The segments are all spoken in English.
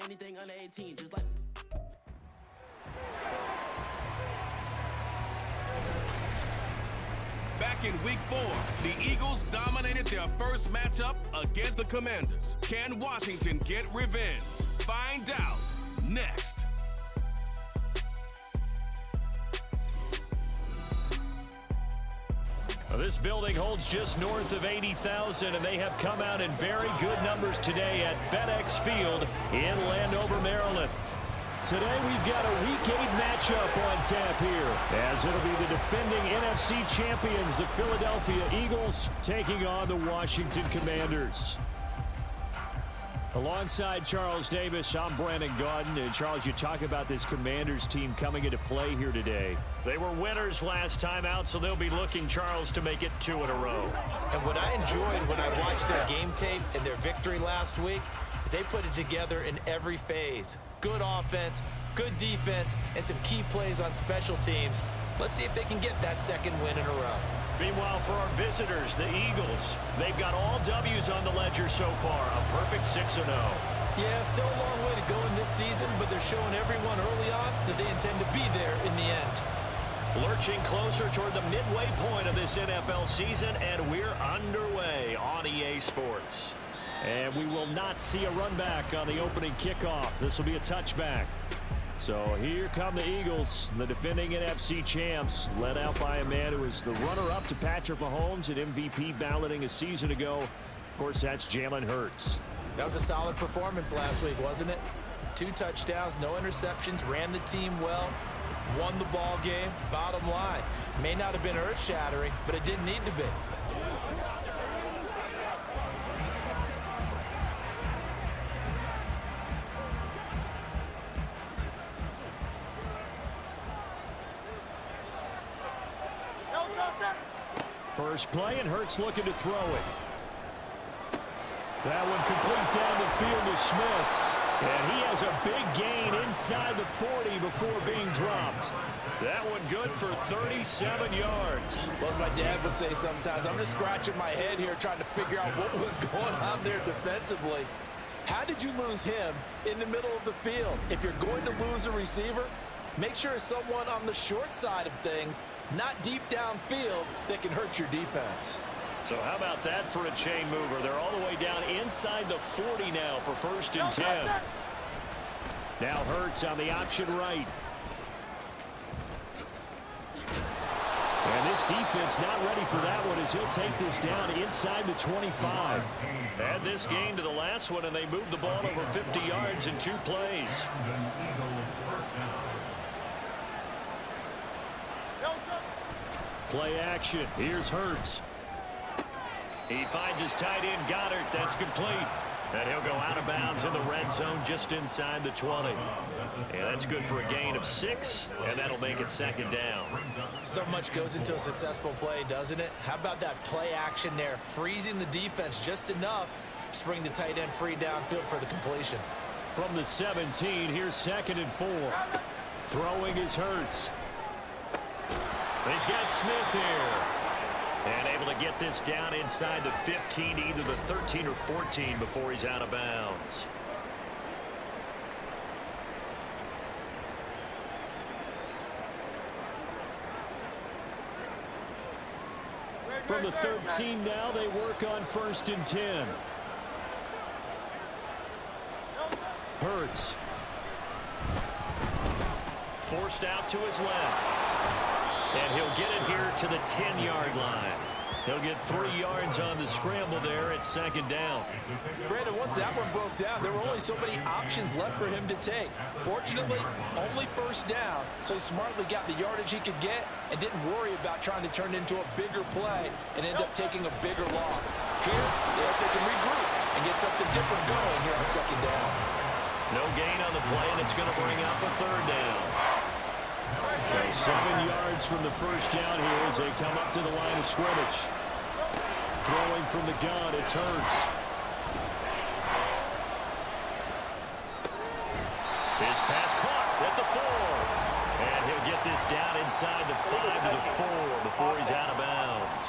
anything under 18, just like. Back in Week 4, the Eagles dominated their first matchup against the Commanders. Can Washington get revenge? Find out next. This building holds just north of 80,000, and they have come out in very good numbers today at FedEx Field in Landover, Maryland. Today we've got a Week 8 matchup on tap here, as it'll be the defending NFC champions, the Philadelphia Eagles, taking on the Washington Commanders. Alongside Charles Davis, I'm Brandon Gaudin. And Charles, you talk about this Commanders team coming into play here today. They were winners last time out, so they'll be looking, Charles, to make it 2 in a row. And what I enjoyed when I watched their game tape and their victory last week is they put it together in every phase. Good offense, good defense, and some key plays on special teams. Let's see if they can get that second win in a row. Meanwhile, for our visitors, the Eagles, they've got all W's on the ledger so far, a perfect 6-0. Yeah, still a long way to go in this season, but they're showing everyone early on that they intend to be there in the end. Lurching closer toward the midway point of this NFL season, and we're underway on EA Sports. And we will not see a run back on the opening kickoff. This will be a touchback. So here come the Eagles, the defending NFC champs, led out by a man who was the runner-up to Patrick Mahomes at MVP balloting a season ago. Of course, that's Jalen Hurts. That was a solid performance last week, wasn't it? 2 touchdowns, no interceptions, ran the team well, won the ball game. Bottom line, may not have been earth-shattering, but it didn't need to be. First play, and Hurts looking to throw it. That one complete down the field to Smith. And he has a big gain inside the 40 before being dropped. That one good for 37 yards. Well, my dad would say sometimes, I'm just scratching my head here trying to figure out what was going on there defensively. How did you lose him in the middle of the field? If you're going to lose a receiver, make sure it's someone on the short side of things, not deep downfield, that can hurt your defense. So how about that for a chain mover? They're all the way down inside the 40 now for 1st and 10. Now Hurts on the option right. And this defense not ready for that one as he'll take this down inside the 25. Add this gain to the last one, and they moved the ball over 50 yards in 2 plays. Play action. Here's Hurts. He finds his tight end, Goddard. That's complete. And he'll go out of bounds in the red zone just inside the 20. And that's good for a gain of 6, and that'll make it 2nd down. So much goes into a successful play, doesn't it? How about that play action there, freezing the defense just enough to bring the tight end free downfield for the completion. From the 17, here's 2nd and 4. Throwing is Hurts. He's got Smith here. And able to get this down inside the 15, either the 13 or 14 before he's out of bounds. From the 13 now, they work on 1st and 10. Hurts. Forced out to his left. And he'll get it here to the 10-yard line. He'll get 3 yards on the scramble there at 2nd down. Brandon, once that one broke down, there were only so many options left for him to take. Fortunately, only 1st down, so he smartly got the yardage he could get and didn't worry about trying to turn it into a bigger play and end up taking a bigger loss. Here, they can regroup and get something different going here on 2nd down. No gain on the play, and it's going to bring up a 3rd down. Okay, 7 yards from the 1st down here as they come up to the line of scrimmage. Throwing from the gun, it's Hurts. His pass caught at the 4. And he'll get this down inside the 5 to the 4 before he's out of bounds.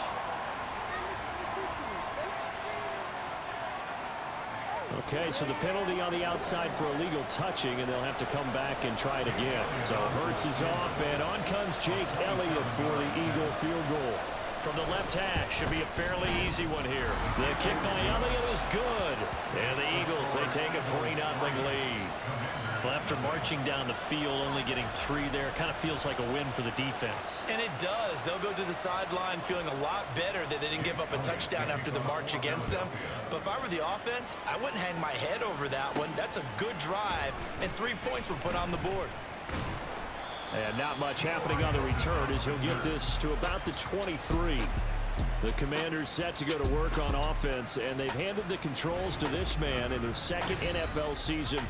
Okay, so the penalty on the outside for illegal touching, and they'll have to come back and try it again. So Hurts is off, and on comes Jake Elliott for the Eagle field goal. From the left hash, should be a fairly easy one here. The kick by Elliott is good. And the Eagles, they take a 3-0 lead. Well, after marching down the field, only getting 3 there, kind of feels like a win for the defense. And it does. They'll go to the sideline feeling a lot better that they didn't give up a touchdown after the march against them. But if I were the offense, I wouldn't hang my head over that one. That's a good drive, and 3 points were put on the board. And not much happening on the return as he'll get this to about the 23. The Commanders set to go to work on offense, and they've handed the controls to this man in his second NFL season,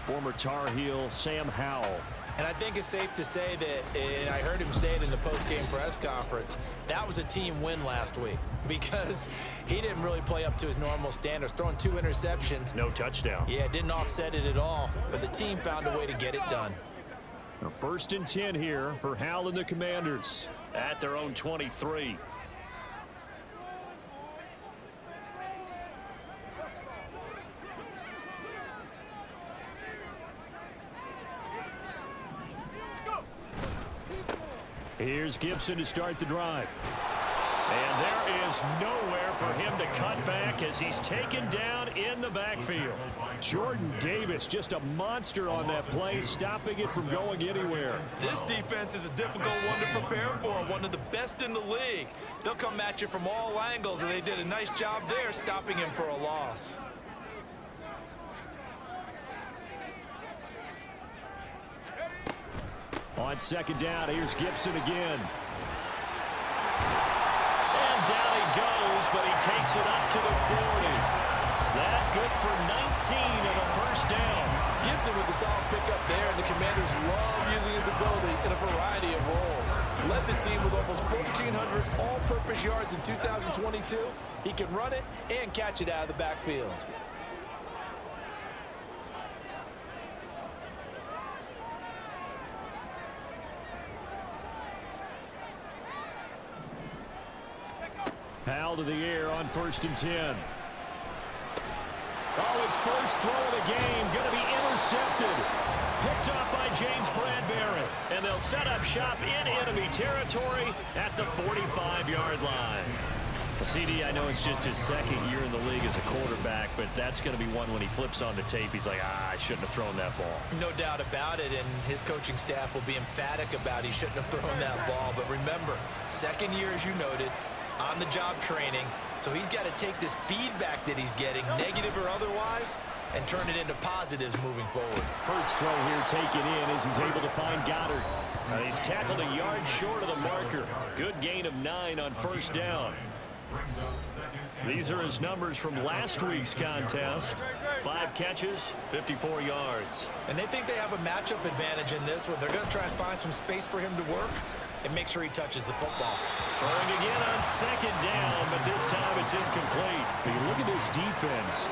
former Tar Heel Sam Howell. And I think it's safe to say that, and I heard him say it in the post-game press conference, that was a team win last week because he didn't really play up to his normal standards, throwing 2 interceptions. No touchdown. Yeah, didn't offset it at all, but the team found a way to get it done. Now, 1st and 10 here for Howell and the Commanders at their own 23. Here's Gibson to start the drive. And there is nowhere for him to cut back as he's taken down in the backfield. Jordan Davis, just a monster on that play, stopping it from going anywhere. This defense is a difficult one to prepare for, one of the best in the league. They'll come at you from all angles, and they did a nice job there stopping him for a loss. On 2nd down, here's Gibson again. And down he goes, but he takes it up to the 40. That good for 19 and a 1st down. Gibson with a solid pickup there, and the Commanders love using his ability in a variety of roles. Led the team with almost 1,400 all-purpose yards in 2022. He can run it and catch it out of the backfield. Howell to the air on 1st and 10. Oh, his first throw of the game going to be intercepted. Picked up by James Bradbury. And they'll set up shop in enemy territory at the 45-yard line. CD, I know it's just his 2nd year in the league as a quarterback, but that's going to be one when he flips on the tape. He's like, I shouldn't have thrown that ball. No doubt about it, and his coaching staff will be emphatic about he shouldn't have thrown that ball. But remember, 2nd year, as you noted, on-the-job training, so he's got to take this feedback that he's getting, negative or otherwise, and turn it into positives moving forward. Hurts throw here taken in as he's able to find Goddard. He's tackled a yard short of the marker. Good gain of 9 on 1st down. These are his numbers from last week's contest. 5 catches, 54 yards. And they think they have a matchup advantage in this one. They're going to try and find some space for him to work and make sure he touches the football. Throwing again on 2nd down, but this time it's incomplete. But you look at this defense,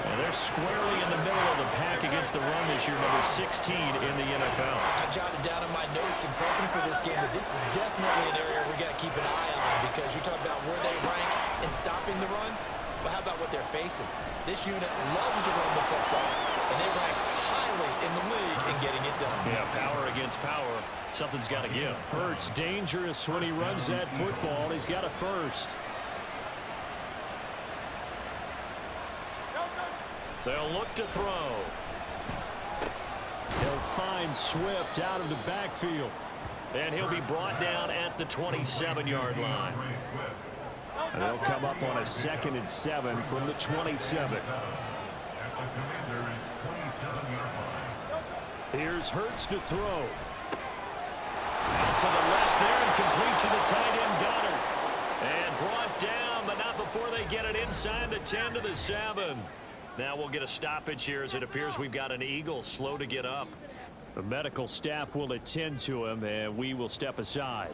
and they're squarely in the middle of the pack against the run this year, number 16 in the NFL. I jotted down in my notes in prepping for this game that this is definitely an area we got to keep an eye on, because you're talking about where they rank in stopping the run. But how about what they're facing? This unit loves to run the football, and they rank highly in the league in getting it done. Yeah, power against power. Something's got to give. Hurts dangerous when he runs that football. He's got a 1st. They'll look to throw. He'll find Swift out of the backfield. And he'll be brought down at the 27-yard line. And they'll come up on a 2nd and 7 from the 27. Here's Hurts to throw. Out to the left there and complete to the tight end Goddard. And brought down, but not before they get it inside the 10 to the 7. Now we'll get a stoppage here as it appears we've got an Eagle slow to get up. The medical staff will attend to him, and we will step aside.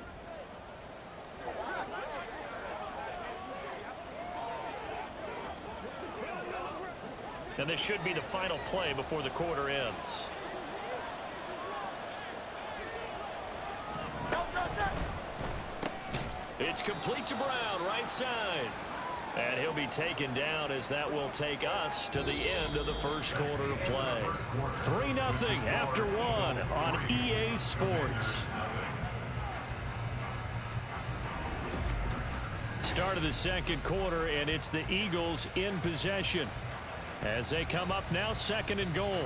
And this should be the final play before the quarter ends. It's complete to Brown, right side. And he'll be taken down as that will take us to the end of the first quarter of play. 3-0 after 1 on EA Sports. Start of the second quarter, and it's the Eagles in possession as they come up now, 2nd and goal.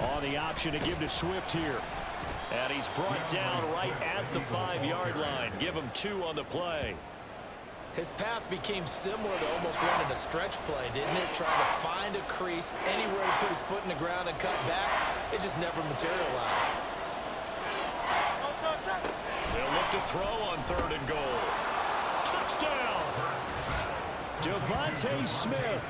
On the option to give to Swift here. And he's brought down right at the 5-yard line. Give him 2 on the play. His path became similar to almost running a stretch play, didn't it? Trying to find a crease anywhere to put his foot in the ground and cut back. It just never materialized. They'll look to throw on 3rd and goal. Touchdown! Devontae Smith,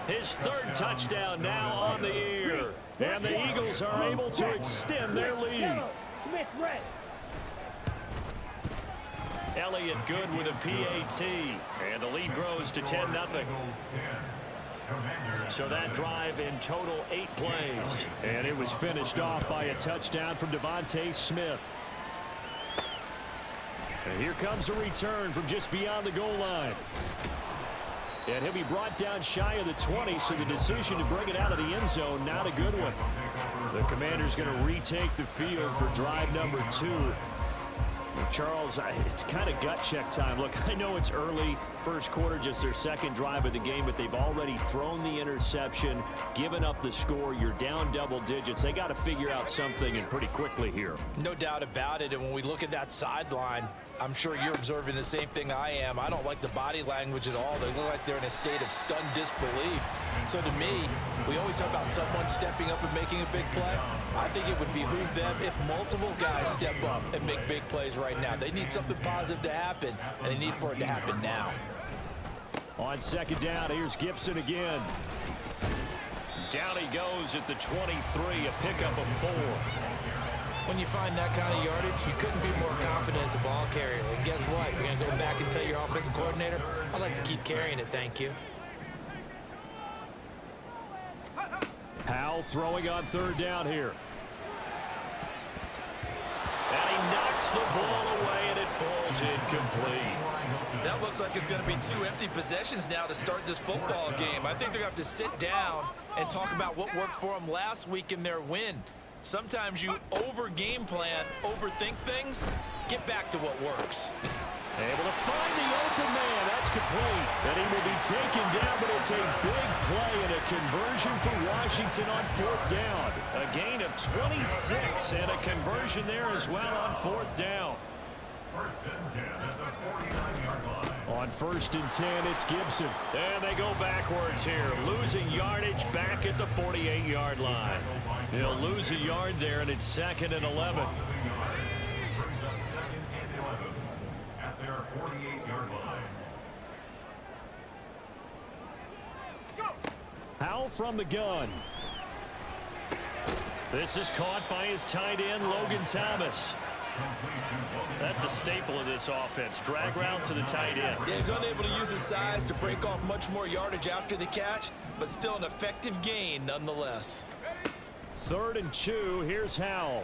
his 3rd touchdown now on the year. And the Eagles are able to extend their lead. Elliott good with a PAT. And the lead grows to 10-0. So that drive in total 8 plays. And it was finished off by a touchdown from Devontae Smith. And here comes a return from just beyond the goal line. And he'll be brought down shy of the 20, so the decision to bring it out of the end zone, not a good one. The Commander's going to retake the field for drive number 2. Charles, it's kind of gut check time. Look, I know it's early, first quarter, just their 2nd drive of the game, but they've already thrown the interception, given up the score. You're down double digits. They got to figure out something, and pretty quickly here. No doubt about it, and when we look at that sideline, I'm sure you're observing the same thing I am. I don't like the body language at all. They look like they're in a state of stunned disbelief. So to me, we always talk about someone stepping up and making a big play. I think it would behoove them if multiple guys step up and make big plays right now. They need something positive to happen, and they need for it to happen now. On 2nd down, here's Gibson again. Down he goes at the 23, a pickup of 4. When you find that kind of yardage, you couldn't be more confident as a ball carrier. And guess what? You're going to go back and tell your offensive coordinator, I'd like to keep carrying it, thank you. Powell throwing on 3rd down here. And he knocks the ball away, and it falls incomplete. That looks like it's going to be 2 empty possessions now to start this football game. I think they're going to have to sit down and talk about what worked for them last week in their win. Sometimes you over-game plan, overthink things. Get back to what works. Able to find the open man. That's complete. And he will be taken down, but it's a big play and a conversion for Washington on 4th down. A gain of 26 and a conversion there as well on 4th down. On 1st and 10, it's Gibson. And they go backwards here, losing yardage back at the 48-yard line. They'll lose a yard there, and it's 2nd and 11. Powell from the gun. This is caught by his tight end, Logan Thomas. That's a staple of this offense. Drag route to the tight end. Yeah, he's unable to use his size to break off much more yardage after the catch, but still an effective gain nonetheless. 3rd and 2. Here's Howell.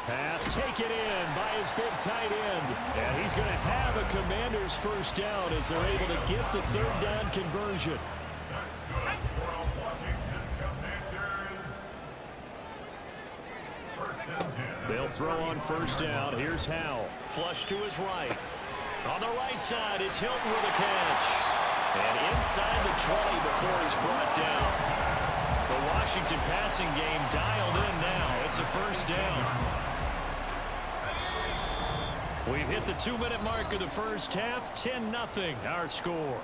Pass taken in by his big tight end. And he's going to have a Commander's 1st down as they're able to get the 3rd down conversion. They'll throw on 1st down. Here's Howell. Flush to his right. On the right side, it's Hilton with a catch. And inside the 20 before he's brought down. The Washington passing game dialed in now. It's a 1st down. We've hit the 2-minute mark of the first half. 10-0 our score.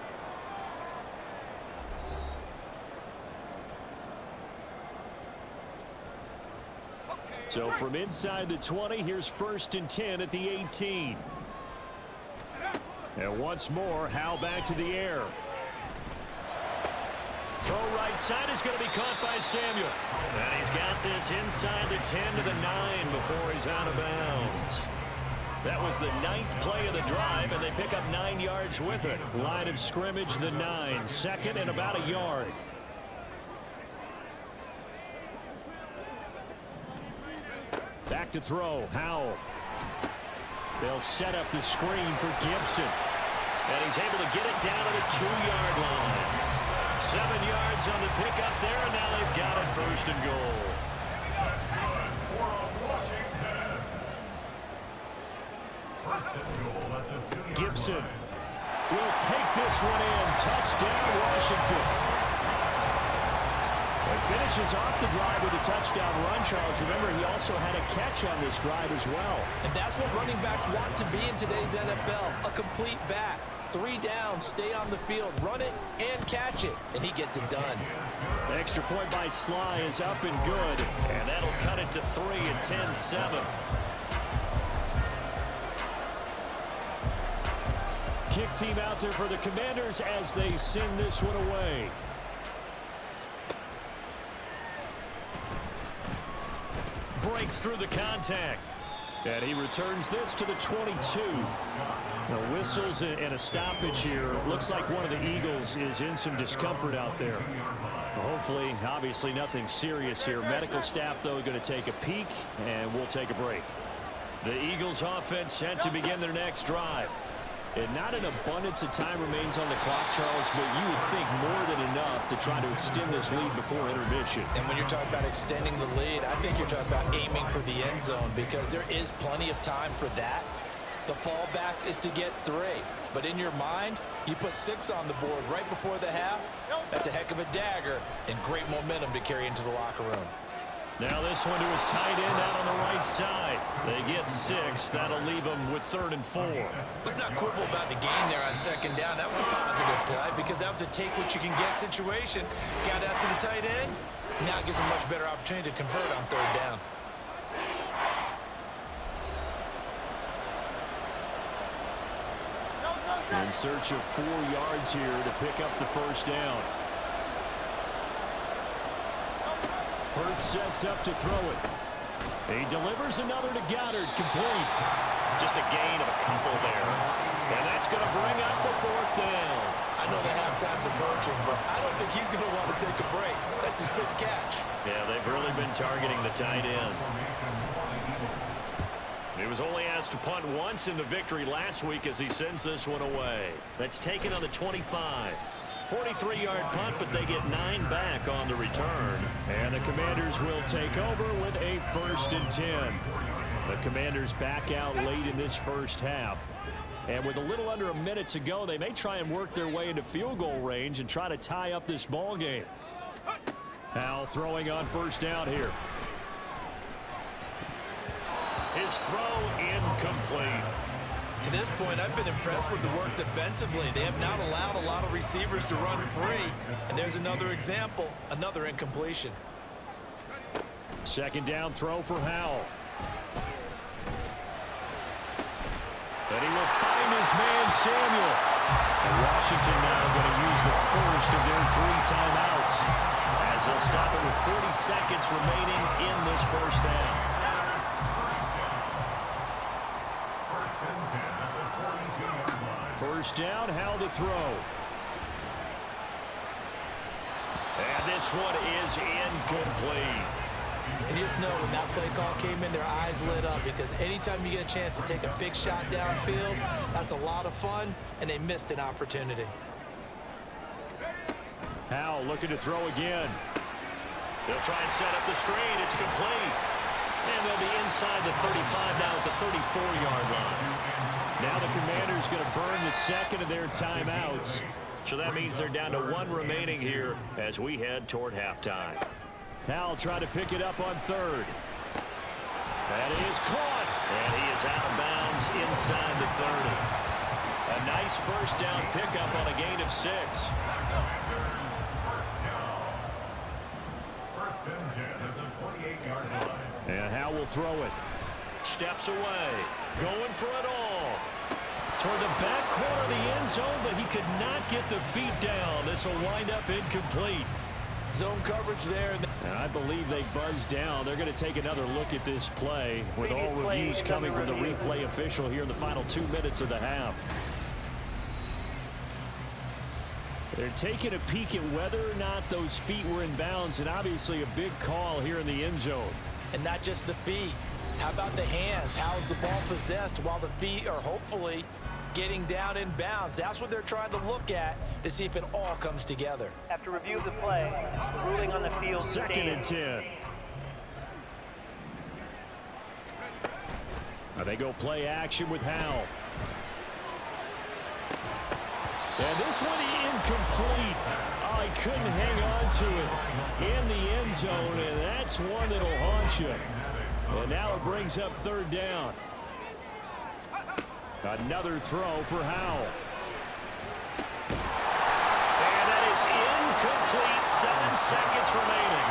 So from inside the 20, here's 1st and 10 at the 18. And once more, Howell back to the air. Throw right side is going to be caught by Samuel. And he's got this inside the 10 to the 9 before he's out of bounds. That was the 9th play of the drive, and they pick up 9 yards with it. Line of scrimmage, the 9. 2nd and about a yard. Back to throw. Howell. They'll set up the screen for Gibson. And he's able to get it down to the 2-yard line. 7 yards on the pickup there, and now they've got it first and goal. Gibson will take this one in. Touchdown, Washington. And finishes off the drive with a touchdown run, Charles. Remember, he also had a catch on this drive as well. And that's what running backs want to be in today's NFL, a complete back. 3 down, stay on the field, run it, and catch it. And he gets it done. The extra point by Sly is up and good. And that'll cut it to 3 and 10-7. Kick team out there for the Commanders as they send this one away. Breaks through the contact. And he returns this to the 22. Now, whistles and a stoppage here. Looks like one of the Eagles is in some discomfort out there. Hopefully, obviously nothing serious here. Medical staff, though, going to take a peek, and we'll take a break. The Eagles offense set to begin their next drive. And not an abundance of time remains on the clock, Charles, but you would think more than enough to try to extend this lead before intermission. And when you're talking about extending the lead, I think you're talking about aiming for the end zone because there is plenty of time for that. The fallback is to get 3. But in your mind, you put 6 on the board right before the half. That's a heck of a dagger and great momentum to carry into the locker room. Now this one to his tight end out on the right side. They get 6. That'll leave them with 3rd and 4. Let's not quibble about the gain there on 2nd down. That was a positive play because that was a take-what-you-can-get situation. Got out to the tight end. Now it gives them a much better opportunity to convert on 3rd down. In search of 4 yards here to pick up the 1st down. Hurts sets up to throw it. He delivers another to Goddard, complete. Just a gain of a couple there. And that's going to bring up the 4th down. I know the halftime's approaching, but I don't think he's going to want to take a break. That's his 5th catch. Yeah, they've really been targeting the tight end. He was only asked to punt once in the victory last week as he sends this one away. That's taken on the 25. 43-yard punt, but they get 9 back on the return. And the Commanders will take over with a 1st and 10. The Commanders back out late in this first half. And with a little under a minute to go, they may try and work their way into field goal range and try to tie up this ball game. Howell throwing on 1st down here. His throw incomplete. To this point, I've been impressed with the work defensively. They have not allowed a lot of receivers to run free. And there's another example, another incompletion. 2nd down throw for Howell. And he will find his man, Samuel. And Washington now going to use the first of their 3 timeouts as they'll stop it with 40 seconds remaining in this first half. First down, Howell to throw. And this one is incomplete. And you just know when that play call came in, their eyes lit up because anytime you get a chance to take a big shot downfield, that's a lot of fun, and they missed an opportunity. Howell looking to throw again. They'll try and set up the screen. It's complete. And they'll be inside the 35 now at the 34-yard line. Now the Commanders going to burn the 2nd of their timeouts. So that means they're down to 1 remaining here as we head toward halftime. Howell trying to pick it up on 3rd. That is caught. And he is out of bounds inside the 30. A nice 1st down pickup on a gain of 6. And Howell will throw it. Steps away. Going for it all. Toward the back corner of the end zone, but he could not get the feet down. This will wind up incomplete. Zone coverage there. And I believe they buzzed down. They're going to take another look at this play with all reviews coming from the replay official here in the final 2 minutes of the half. They're taking a peek at whether or not those feet were in bounds, and obviously a big call here in the end zone. And not just the feet. How about the hands? How's the ball possessed while the feet are hopefully getting down in bounds? That's what they're trying to look at to see if it all comes together. After review of the play, ruling on the field. Second and 10. Now they go play action with Howell. And this one incomplete. Oh, he couldn't hang on to it in the end zone, and that's one that'll haunt you. And now it brings up third down. Another throw for Howell. And that is incomplete. 7 seconds remaining.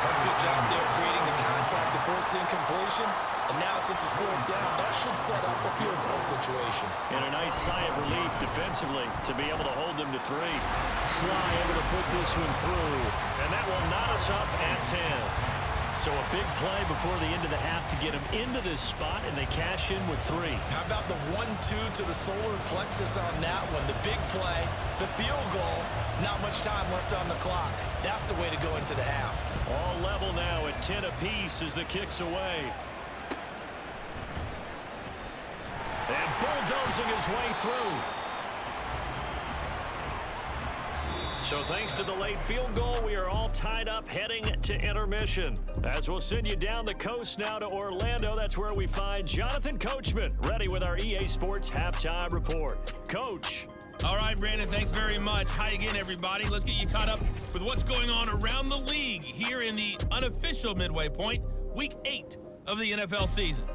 That's a good job there creating the contact to force the incompletion. And now since it's fourth down, that should set up a field goal situation. And a nice sigh of relief defensively to be able to hold them to 3. Sly able to put this one through. And that will knot us up at 10. So a big play before the end of the half to get them into this spot, and they cash in with 3. How about the 1-2 to the solar plexus on that one? The big play, the field goal, not much time left on the clock. That's the way to go into the half. All level now at 10 apiece as the kick's away. And bulldozing his way through. So thanks to the late field goal, we are all tied up heading to intermission. As we'll send you down the coast now to Orlando, that's where we find Jonathan Coachman ready with our EA Sports Halftime Report. Coach. All right, Brandon, thanks very much. Hi again, everybody. Let's get you caught up with what's going on around the league here in the unofficial midway point, Week 8 of the NFL season.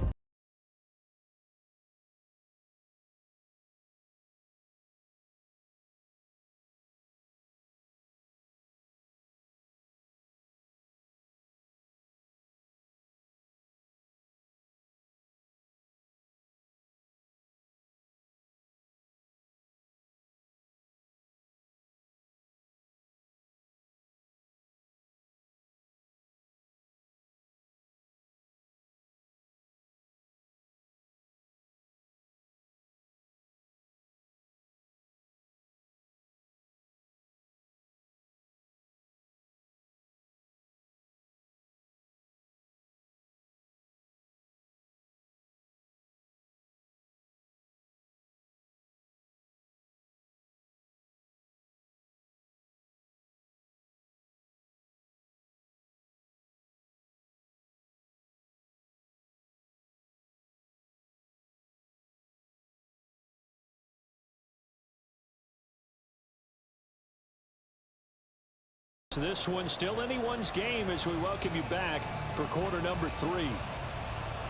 This one's still anyone's game as we welcome you back for quarter number 3.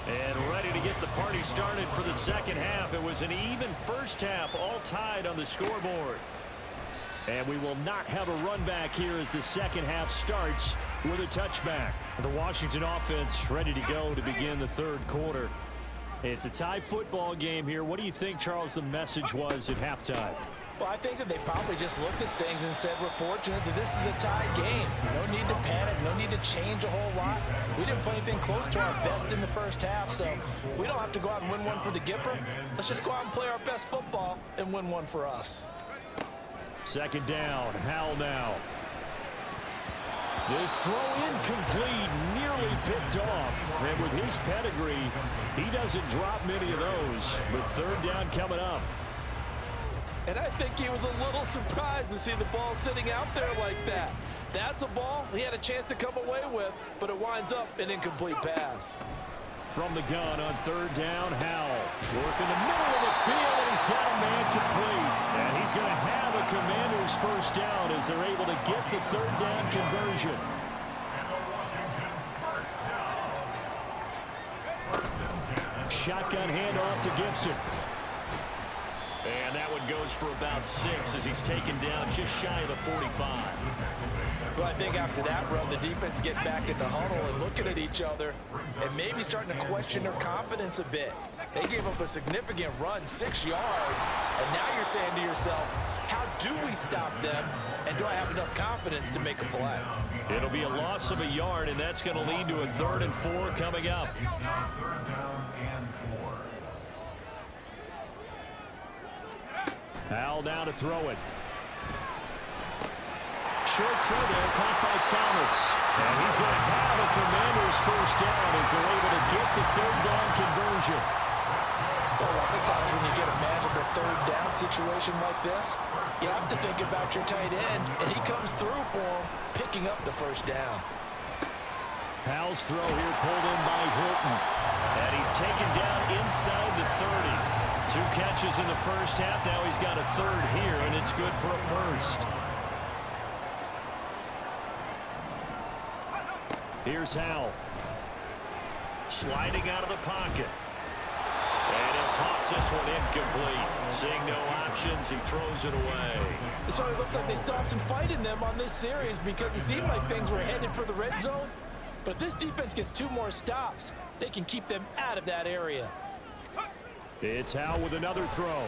And ready to get the party started for the second half. It was an even first half, all tied on the scoreboard. And we will not have a run back here as the second half starts with a touchback. The Washington offense ready to go to begin the third quarter. It's a tie football game here. What do you think, Charles, the message was at halftime? Well, I think that they probably just looked at things and said, we're fortunate that this is a tie game. No need to panic, no need to change a whole lot. We didn't play anything close to our best in the first half, so we don't have to go out and win one for the Gipper. Let's just go out and play our best football and win one for us. Second down, Howell now. This throw incomplete, nearly picked off. And with his pedigree, he doesn't drop many of those. But third down coming up. And I think he was a little surprised to see the ball sitting out there like that. That's a ball he had a chance to come away with, but it winds up an incomplete pass. From the gun on third down, Howell. Working the middle of the field, and he's got a man complete. And he's going to have a Commander's first down as they're able to get the third down conversion. Shotgun handoff to Gibson. And that one goes for about 6 as he's taken down just shy of the 45. Well, I think after that run, the defense get back in the huddle and looking at each other and maybe starting to question their confidence a bit. They gave up a significant run, 6 yards, and now you're saying to yourself, how do we stop them, and do I have enough confidence to make a play? It'll be a loss of a yard, and that's going to lead to a 3rd and 4 coming up. Howell down to throw it. Short throw there, caught by Thomas. And he's going to have a Commanders first down as they're able to get the third down conversion. Well, a lot of times when you get a manageable third down situation like this, you have to think about your tight end, and he comes through for him, picking up the first down. Powell's throw here pulled in by Hilton. And he's taken down inside the 30. 2 catches in the first half. Now he's got a third here, and it's good for a first. Here's Howell. Sliding out of the pocket. And he'll toss this one incomplete. Seeing no options, he throws it away. So it looks like they stopped some fight in them on this series because it seemed like things were headed for the red zone. But if this defense gets 2 more stops, they can keep them out of that area. It's Howell with another throw.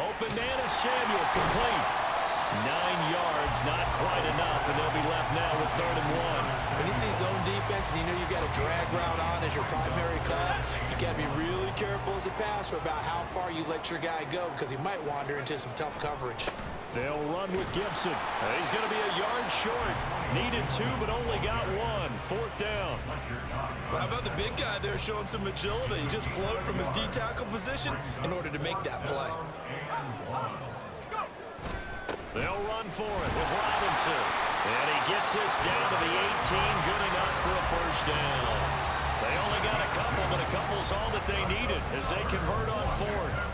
Open man is Samuel, complete. 9 yards, not quite enough, and they'll be left now with 3rd and 1. When you see zone defense and you know you've got a drag route on as your primary call, you got to be really careful as a passer about how far you let your guy go because he might wander into some tough coverage. They'll run with Gibson. He's going to be a yard short. Needed 2, but only got 1. 4th down. Well, how about the big guy there showing some agility? He just flowed from his D-tackle position in order to make that play. They'll run for it with Robinson. And he gets this down to the 18. Good enough for a first down. They only got a couple, but a couple's all that they needed as they convert on 4th.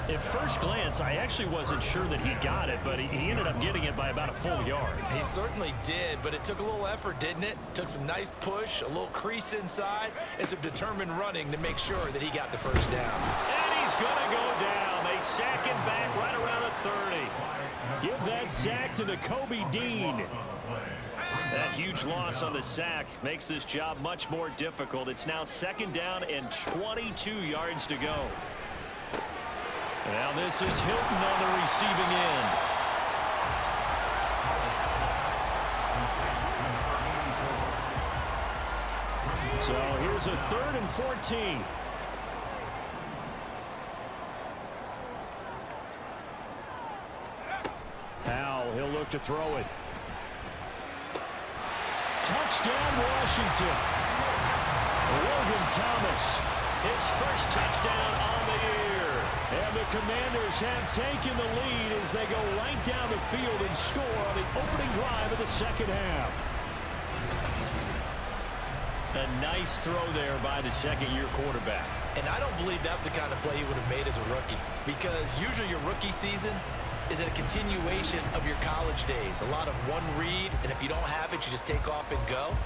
At first glance, I actually wasn't sure that he got it, but he ended up getting it by about a full yard. He certainly did, but it took a little effort, didn't it? Took some nice push, a little crease inside, and some determined running to make sure that he got the first down. And he's going to go down. They sack him back right around the 30. Give that sack to Nakobe Dean. That huge loss on the sack makes this job much more difficult. It's now 2nd down and 22 yards to go. Now this is Hilton on the receiving end. So here's a 3rd and 14. Powell, he'll look to throw it. Touchdown, Washington. Logan Thomas, his first touchdown on the year. And the Commanders have taken the lead as they go right down the field and score on the opening drive of the 2nd half. A nice throw there by the 2nd-year quarterback. And I don't believe that was the kind of play he would have made as a rookie, because usually your rookie season is a continuation of your college days. A lot of one read, and if you don't have it, you just take off and go.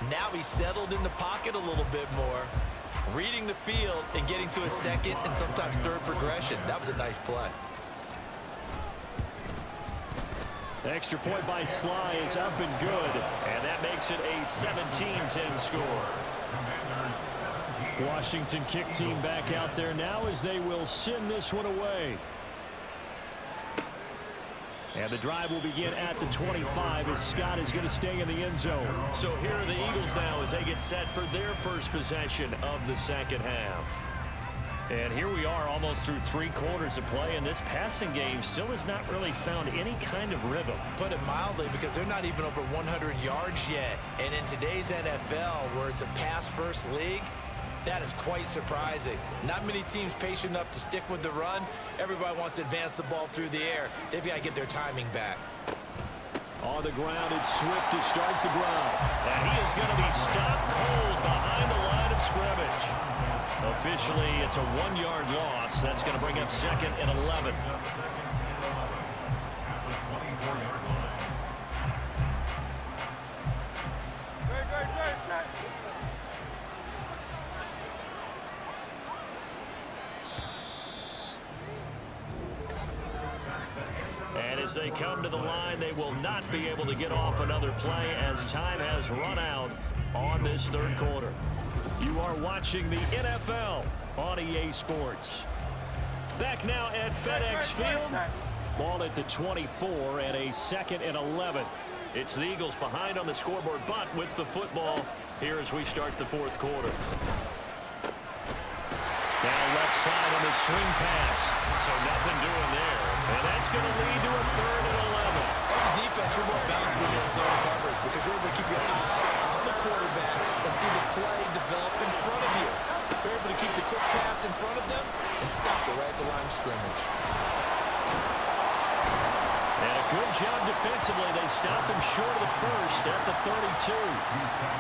Now he's settled in the pocket a little bit more, reading the field and getting to a 2nd and sometimes 3rd progression. That was a nice play. The extra point by Sly is up and good, and that makes it a 17-10 score. Washington kick team back out there now as they will send this one away. And the drive will begin at the 25 as Scott is going to stay in the end zone. So here are the Eagles now as they get set for their first possession of the 2nd half. And here we are almost through 3 quarters of play, and this passing game still has not really found any kind of rhythm. Put it mildly, because they're not even over 100 yards yet. And in today's NFL, where it's a pass-first league, that is quite surprising. Not many teams patient enough to stick with the run. Everybody wants to advance the ball through the air. They've got to get their timing back. On the ground, it's Swift to start the drive. And he is going to be stopped cold behind the line of scrimmage. Officially, it's a 1-yard loss. That's going to bring up 2nd and 11. And as they come to the line, they will not be able to get off another play as time has run out on this 3rd quarter. You are watching the NFL on EA Sports. Back now at FedEx Field. Ball at the 24 and a 2nd and 11. It's the Eagles behind on the scoreboard, but with the football here as we start the 4th quarter. Down left side on the swing pass. So nothing doing there. And that's going to lead to a 3rd and 11. That's a defense, you're more balanced when you're in zone coverage because you're able to keep your eyes on the quarterback and see the play develop in front of you. You're able to keep the quick pass in front of them and stop it right at the line of scrimmage. And a good job defensively. They stop him short of the first at the 32.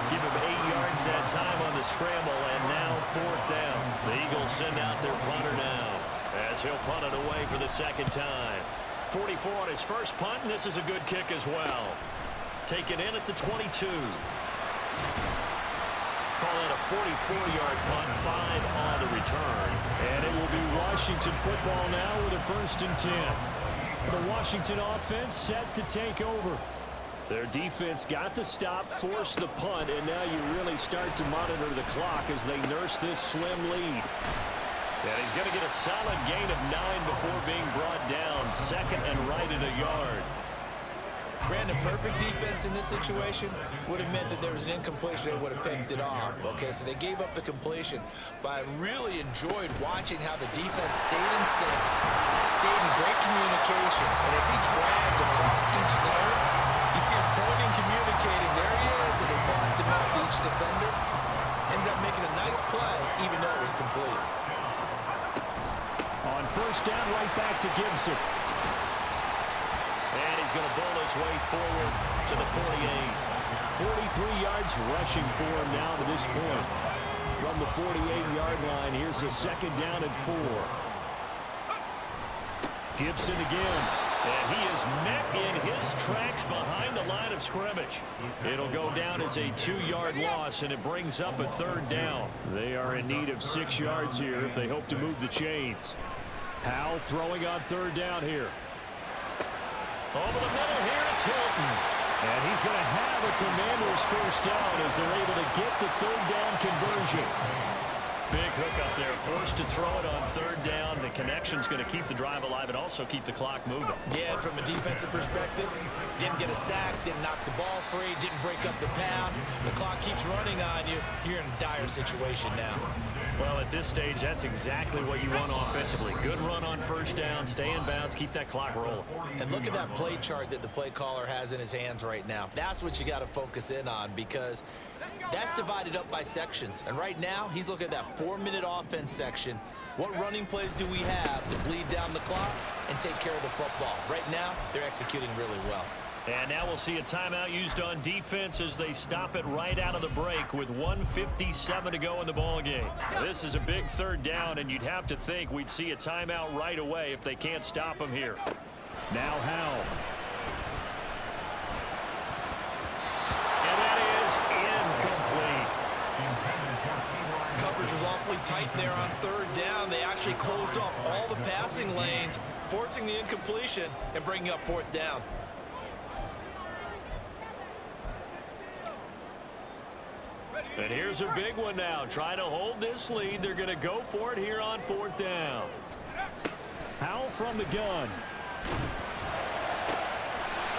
Give him 8 yards that time on the scramble, and now 4th down. The Eagles send out their punter now as he'll punt it away for the second time. 44 on his first punt, and this is a good kick as well. Taken in at the 22. Call it a 44-yard punt, 5 on the return. And it will be Washington football now with a 1st and 10. The Washington offense set to take over. Their defense got the stop, forced the punt, and now you really start to monitor the clock as they nurse this slim lead. And he's going to get a solid gain of 9 before being brought down. 2nd and right at a yard. Brandon, perfect defense in this situation would have meant that there was an incompletion. They would have picked it off. Okay, so they gave up the completion. But I really enjoyed watching how the defense stayed in sync, stayed in great communication. And as he dragged across each zone, you see him pointing, communicating. There he is, and he passed him out to each defender. Ended up making a nice play, even though it was complete. On 1st down, right back to Gibson. And he's going to bowl his way forward to the 48. 43 yards rushing for him now to this point. From the 48-yard line, here's a 2nd down and 4. Gibson again. And he is met in his tracks behind the line of scrimmage. It'll go down as a 2-yard loss, and it brings up a 3rd down. They are in need of 6 yards here if they hope to move the chains. Howell throwing on 3rd down here. Over the middle here, it's Hilton. And he's going to have a Commanders 1st down as they're able to get the 3rd down conversion. Big hook up there, forced to throw it on 3rd down. The connection's going to keep the drive alive and also keep the clock moving. Yeah, and from a defensive perspective, didn't get a sack, didn't knock the ball free, didn't break up the pass. The clock keeps running on you. You're in a dire situation now. Well, at this stage, that's exactly what you want offensively. Good run on 1st down, stay in bounds, keep that clock rolling. And look at that play chart that the play caller has in his hands right now. That's what you got to focus in on because that's divided up by sections. And right now, he's looking at that 4-minute offense section. What running plays do we have to bleed down the clock and take care of the football? Right now, they're executing really well. And now we'll see a timeout used on defense as they stop it right out of the break with 1:57 to go in the ballgame. This is a big 3rd down, and you'd have to think we'd see a timeout right away if they can't stop him here. Now Howell. And that is incomplete. Coverage was awfully tight there on 3rd down. They actually closed off all the passing lanes, forcing the incompletion and bringing up 4th down. And here's a big one now. Trying to hold this lead. They're going to go for it here on 4th down. Howell from the gun.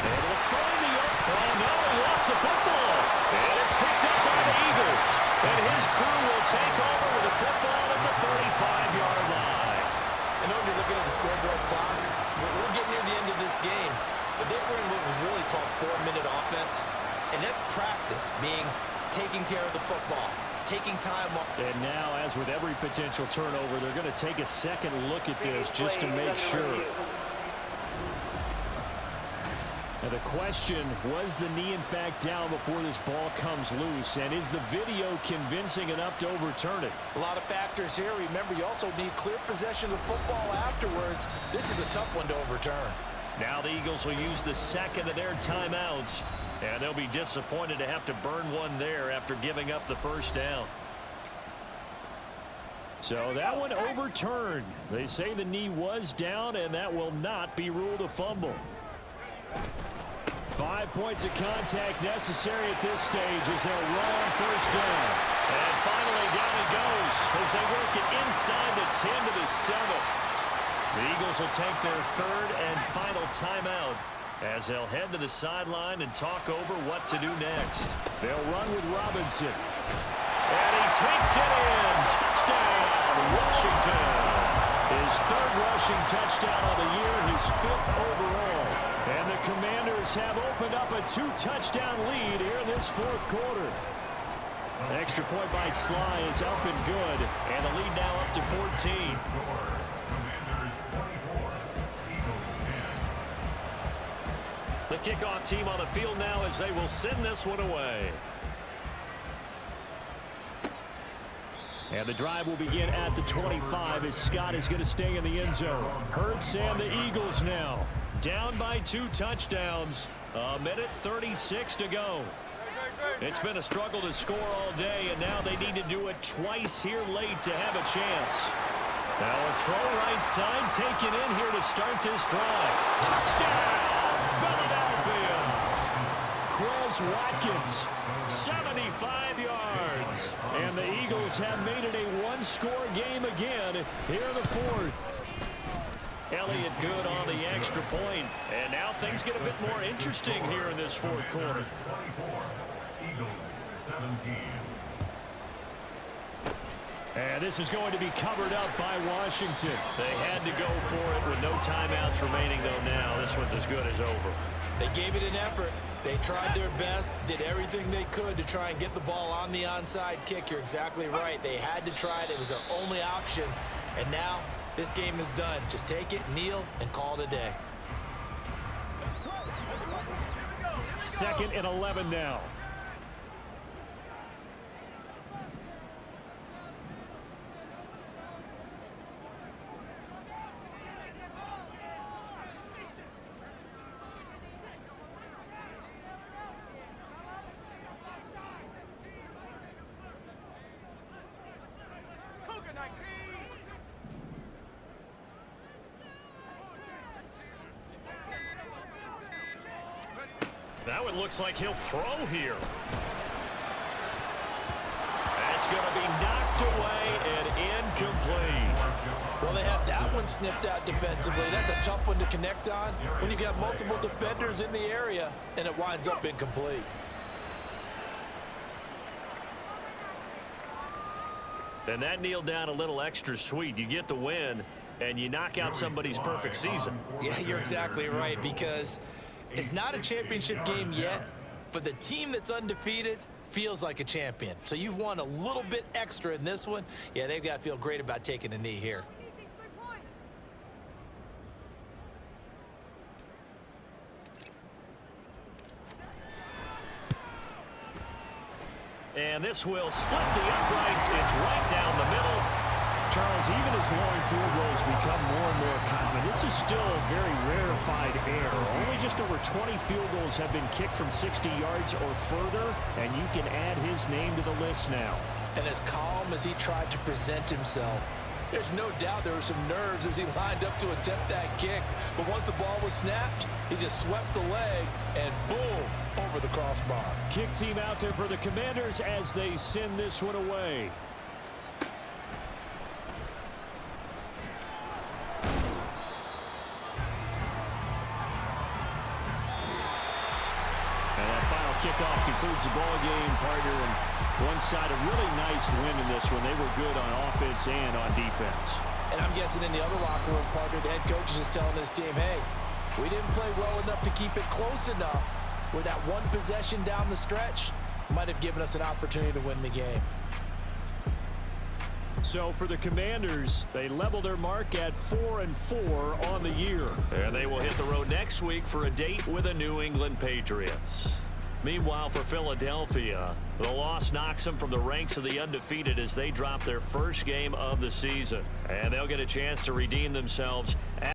Able to find the oh no, he lost the football. And it's picked up by the Eagles. And his crew will take over with the football at the 35-yard line. I know you're looking at the scoreboard clock. We're getting near the end of this game. But they were in what was really called 4-minute offense. And that's practice, being taking care of the football, taking time off. And now, as with every potential turnover, they're going to take a second look at this just to make sure. Now the question, was the knee in fact down before this ball comes loose? And is the video convincing enough to overturn it? A lot of factors here. Remember, you also need clear possession of football afterwards. This is a tough one to overturn. Now the Eagles will use the 2nd of their timeouts. And they'll be disappointed to have to burn one there after giving up the 1st down. So that one overturned. They say the knee was down, and that will not be ruled a fumble. 5 points of contact necessary at this stage as they'll run on 1st down. And finally down it goes as they work it inside the 10 to the 7. The Eagles will take their 3rd and final timeout as they'll head to the sideline and talk over what to do next. They'll run with Robinson. And he takes it in. Touchdown, Washington. His 3rd rushing touchdown of the year, his 5th overall. And the Commanders have opened up a 2-touchdown lead here in this fourth quarter. Extra point by Sly is up and good. And the lead now up to 14. The kickoff team on the field now as they will send this one away. And the drive will begin at the 25 as Scott is going to stay in the end zone. Hurts and the Eagles now down by 2 touchdowns. A minute 36 to go. It's been a struggle to score all day, and now they need to do it twice here late to have a chance. Now a throw right side taken in here to start this drive. Touchdown, Philadelphia! Chris Watkins, 75 yards. And the Eagles have made it a one-score game again here in the fourth. Elliott good on the extra point. And now things get a bit more interesting here in this fourth quarter. And this is going to be covered up by Washington. They had to go for it with no timeouts remaining, though. Now this one's as good as over. They gave it an effort. They tried their best, did everything they could to try and get the ball on the onside kick. You're exactly right. They had to try it. It was their only option. And now this game is done. Just take it, kneel, and call it a day. 2nd and 11 now. Now it looks like he'll throw here. That's going to be knocked away and incomplete. Well, they have that one snipped out defensively. That's a tough one to connect on when you've got multiple defenders in the area, and it winds up incomplete. And that kneeled down a little extra sweet. You get the win, and you knock out somebody's perfect season. Yeah, you're exactly right, because it's not a championship game yet, but the team that's undefeated feels like a champion. So you've won a little bit extra in this one. Yeah, they've got to feel great about taking a knee here. And this will split the uprights. It's right down the middle. Charles, even as long field goals become more and more common, this is still a very rarefied air. Only just over 20 field goals have been kicked from 60 yards or further, and you can add his name to the list now. And as calm as he tried to present himself, there's no doubt there were some nerves as he lined up to attempt that kick. But once the ball was snapped, he just swept the leg and boom, over the crossbar. Kick team out there for the Commanders as they send this one away. And that final kickoff concludes the ball game, partner. And one side a really nice win in this one. They were good on offense and on defense. And I'm guessing in the other locker room, partner, the head coach is just telling this team, hey, we didn't play well enough to keep it close enough where that one possession down the stretch might have given us an opportunity to win the game. So for the Commanders, they level their mark at 4-4 on the year. And they will hit the road next week for a date with the New England Patriots. Meanwhile, for Philadelphia, the loss knocks them from the ranks of the undefeated as they drop their first game of the season. And they'll get a chance to redeem themselves